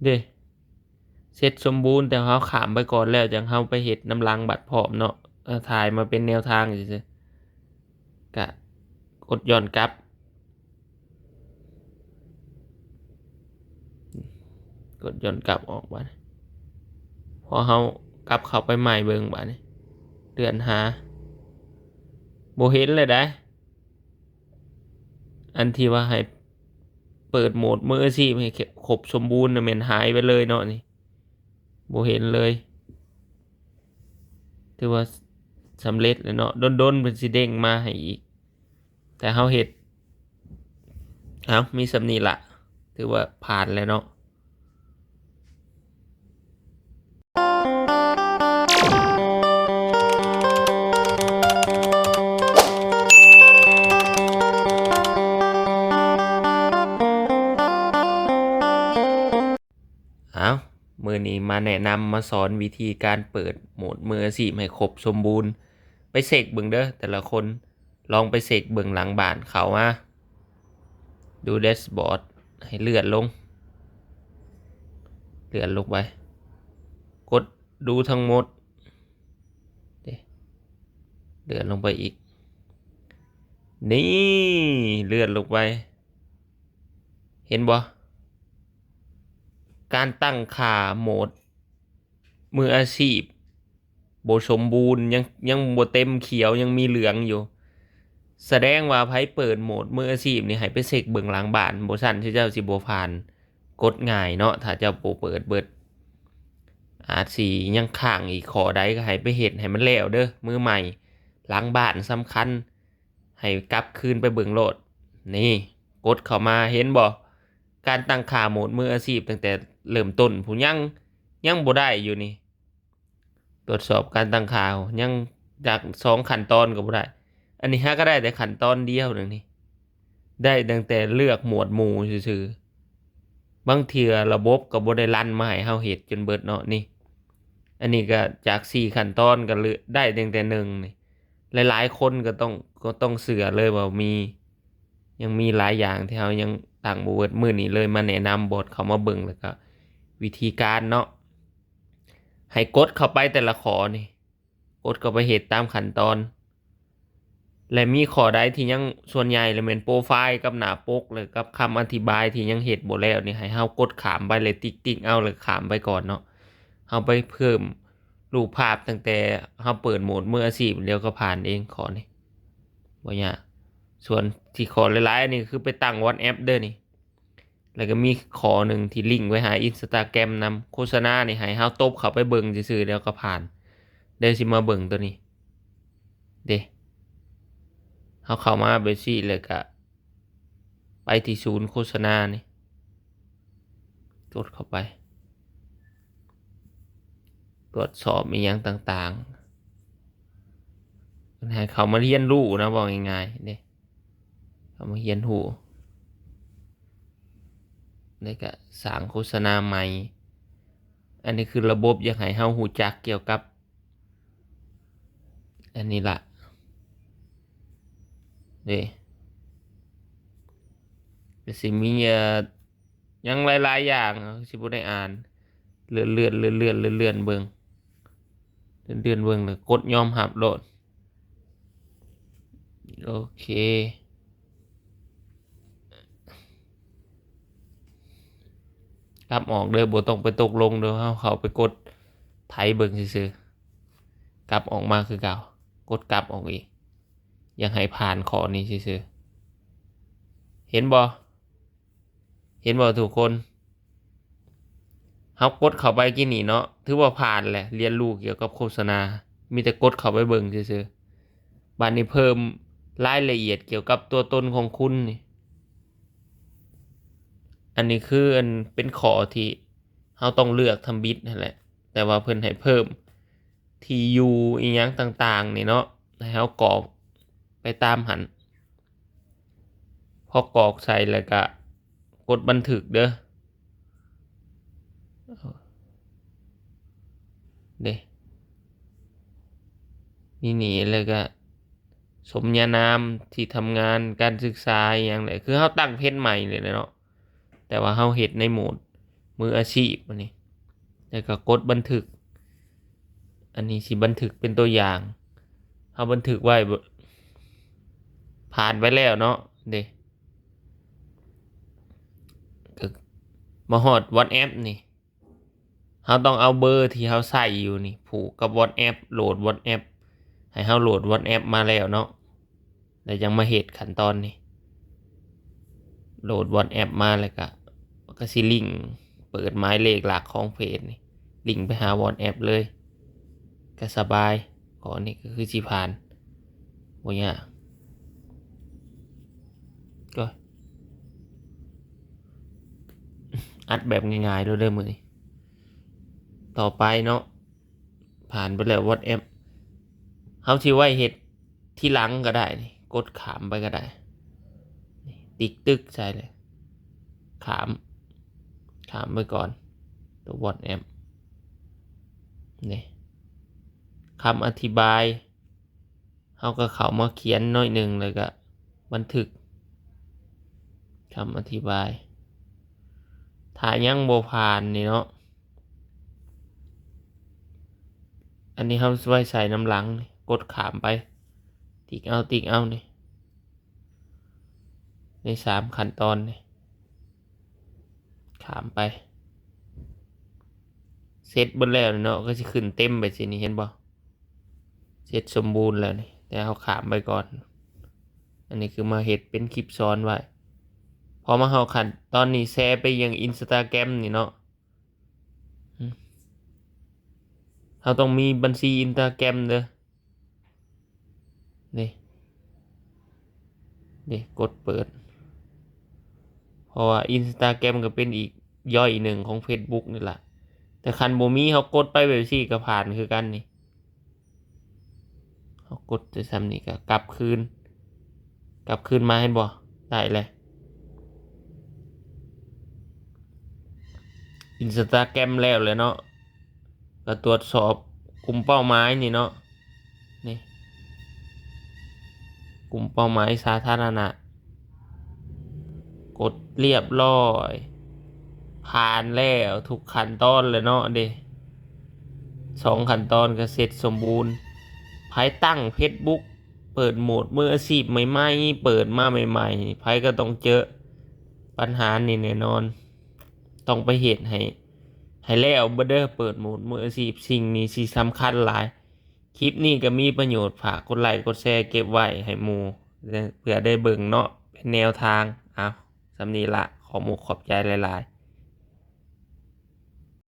เด้เสร็จสมบูรณ์แต่เขาขามไปก่อนแล้วจังเขาไปเฮ็ดน้ำลังบัดพร้อมเนาะถ่ายมาเป็นแนวทางซื่อๆกะกดย้อนกลับกดย้อนกลับออกบัดพอเขากลับเข้าไปใหม่เบิ่งบัดนี้เดือนหาบ่เห็นเลยได้อันที่ว่าให้เปิดโหมดมืออาชีพให้ครบสมบูรณ์น่ะแม่นหายไปเลยเนาะนี่บ่เห็นเลยถือว่าสำเร็จแล้วเนาะดนๆเพิ่นสิเด้งมาให้อีกแต่เฮาเฮ็ดมีส่ำนี้ล่ะถือว่าผ่านแล้วเนาะมื้อนี้มาแนะนำมาสอนวิธีการเปิดโหมดมืออาชีพให้ครบสมบูรณ์ไปเช็กเบิ่งเด้อแต่ละคนลองไปเช็กเบิ่งหลังบ้านเขามาดูแดชบอร์ดให้เลื่อนลงไปกดดูทั้งหมดเลื่อนลงไปอีกนี่เลื่อนลงไปเห็นบ่การตั้งค่าโหมดมืออาชีพบ่สมบูรณ์ยังบ่เต็มเขียวยังมีเหลืองอยู่แสดงว่าไผเปิดโหมดมืออาชีพนี่ให้ไปเช็กเบิ่งหลังบ้านบ่ซั่นที่เจ้าสิบ่ผ่านกดง่ายเนาะถ้าเจ้าบ่เปิดเบิดอาจสิยังค้างอีกข้อใดก็ให้ไปเฮ็ดให้มันแล้วเด้อมือใหม่หลังบ้านสำคัญให้กลับคืนไปเบิ่งโลดนี่กดเข้ามาเห็นบ่การตั้งค่าโหมดมืออาชีพตั้งแต่เริ่มต้นผู้ยังบ่ได้อยู่นี่ตรวจสอบการตั้งค่ายังจาก2ขั้นตอนก็บ่ได้อันนี้ฮะก็ได้แต่ขั้นตอนเดียวนึงนี่ได้ตั้งแต่เลือกหมวดหมู่ซื่อๆบางเทื่อระบบก็บ่ได้รันมาให้เฮาเฮ็ดจนเบิดเนาะนี่อันนี้ก็จาก4ขั้นตอนก็ได้ตั้งแต่1นี่หลายๆคนก็ต้องเชื่อเลยว่ายังมีหลายอย่างที่เฮายังตั้งบ่เบิดมื้อนี้เลยมาแนะนำบทเข้ามาเบิ่งแล้วก็วิธีการเนาะให้กดเข้าไปแต่ละข้อนี่กดเข้าไปเฮ็ดตามขั้นตอนและมีข้อใดที่ยังส่วนใหญ่เลยแม่นโปรไฟล์กับหน้าปกเลยกับคำอธิบายที่ยังเฮ็ดบ่แล้วนี่ให้เฮากดข้ามไปเลยติ๊กๆเอาเลยข้ามไปก่อนเนาะเฮาไปเพิ่มรูปภาพตั้งแต่เฮาเปิดโหมดมืออาชีพเดี๋ยวก็ผ่านเองข้อนี้บ่ยากส่วนที่ข้อหลายๆนี่คือไปตั้ง WhatsApp เด้อนี่แล้วก็มีข้อหนึ่งที่ลิงก์ไว้หา Instagram นำโฆษณานี่ให้เฮาตบเข้าไปเบิ่งซื่อๆเดี๋ยวก็ผ่านเดี๋ยวสิมาเบิ่งตัวนี้เด้เฮาเข้ามาเบดซี่แล้วก็ไปที่ศูนย์โฆษณานี่กดเข้าไปตรวจสอบอีหยังต่างๆให้เขามาเรียนรู้นะบอกง่ายๆเด้เขามาเรียนรู้แล้วก็สร้างโฆษณาใหม่อันนี้คือระบบอยากให้เฮารู้จักเกี่ยวกับอันนี้ล่ะเด้ก็สิมียังหลายๆอย่างสิบ่ได้อ่านเลื่อนๆเบิ่งเบิ่งแล้วกดยอมรับโลดโอเคกลับออกเด้อบ่ต้องไปตกลงเด้อเฮาเข้าไปกดไถเบิ่งซื่อๆกลับออกมาคือเก่ากดกลับออกอีกยังให้ผ่านข้อนี้ซื่อๆเห็นบ่ทุกคนเฮากดเข้าไปกินนี่เนาะถือว่าผ่านแหละเรียนรู้เกี่ยวกับโฆษณามีแต่กดเข้าไปเบิ่งซื่อๆบัดนี้เพิ่มรายละเอียดเกี่ยวกับตัวตนของคุณนี่อันนี้คืออันเป็นข้อที่เฮาต้องเลือกทำบิดนั่นแหละแต่ว่าเพิ่นให้เพิ่มที่อยู่อีหยังต่างๆนี่เนาะให้เฮากรอกไปตามหันพอกรอกใส่แล้วก็กดบันทึกเด้อเด้นี่แล้วก็สมญานามที่ทำงานการศึกษาอย่างไรคือเฮาตั้งเพจใหม่เลยเนาะแต่ว่าเฮาเฮ็ดในโหมด มืออาชีพอันนี้แล้วก็กดบันทึกอันนี้สิบันทึกเป็นตัวอย่างเอาบันทึกไว้ผ่านไปแล้วเนาะเด้ก็มาฮอด WhatsApp นี่เราต้องเอาเบอร์ที่เราใส่อยู่นี่ผูกกับ WhatsApp โหลด WhatsApp ให้เราโหลด WhatsApp มาแล้วเนาะแล้วยังมาเฮ็ดขั้นตอนนี้โหลด WhatsApp มาแล้วก็สิลิงก์เปิดหมายเลขหลักของเพจนี่ลิงก์ไปหา WhatsApp เลยก็สบายขอนี่ก็คือสิผ่านบ่ยากก็อัดแบบง่ายๆเลยเด้อมื้อนี้ต่อไปเนาะผ่านไปแล้ว WhatsApp เฮาสิไว้เฮ็ดที่หลังก็ได้นี่กดขามไปก็ได้นี่ติ๊กตึกใส่เลยขามไปก่อนตัว WhatsApp นี่คำอธิบายเฮาก็เข้ามาเขียนหน่อยหนึ่งเลยก็บันทึกคำอธิบายถ้ายังบ่ผ่านนี่เนาะอันนี้เฮาไว้ใส่น้ำหลังนี่กดขามไปติ๊กเอานี่ใน3ขั้นตอนนี่ขามไปเสร็จเบิดแล้วเนาะก็สิขึ้นเต็มไปสินี่เห็นบ่เสร็จสมบูรณ์แล้วนี่แต่เฮาขามไปก่อนอันนี้คือมาเฮ็ดเป็นคลิปสอนไว้พอมาเฮาขั้นตอนนี้แชร์ไปยัง Instagram นี่เนาะเราต้องมีบัญชี Instagram เด้อนี่กดเปิดเพราะว่า Instagram ก็เป็นอีกย่อยหนึ่งของ Facebook นี่แหละแต่คันบ่มีเขากดไปแบบซี่ก็ผ่านคือกันนี่เขากดจะซ้ำนี่ก็กลับคืนมาเห็นบ่ได้เลย Instagram แล้วเลยเนาะก็ตรวจสอบกลุ่มเป้าหมายนี่เนาะนี่กลุ่มเป้าหมายสาธารณะกดเรียบร้อยผ่านแล้วทุกขั้นตอนเลยเนาะเด้2ขั้นตอนก็เสร็จสมบูรณ์ไผตั้ง Facebook เปิดโหมดมืออาชีพใหม่ๆเปิดมาใหม่ๆไผก็ต้องเจอปัญหานี่แน่นอนต้องไปเฮ็ดให้แล้วบ่เด้อเปิดโหมดมืออาชีพสิ่งนี้สิสำคัญหลายคลิปนี้ก็มีประโยชน์ฝากกดไลค์กดแชร์เก็บไว้ให้หมู่เพื่อได้เบิ่งเนาะเป็นแนวทางสำนี้ละขอขอบใจหลายๆ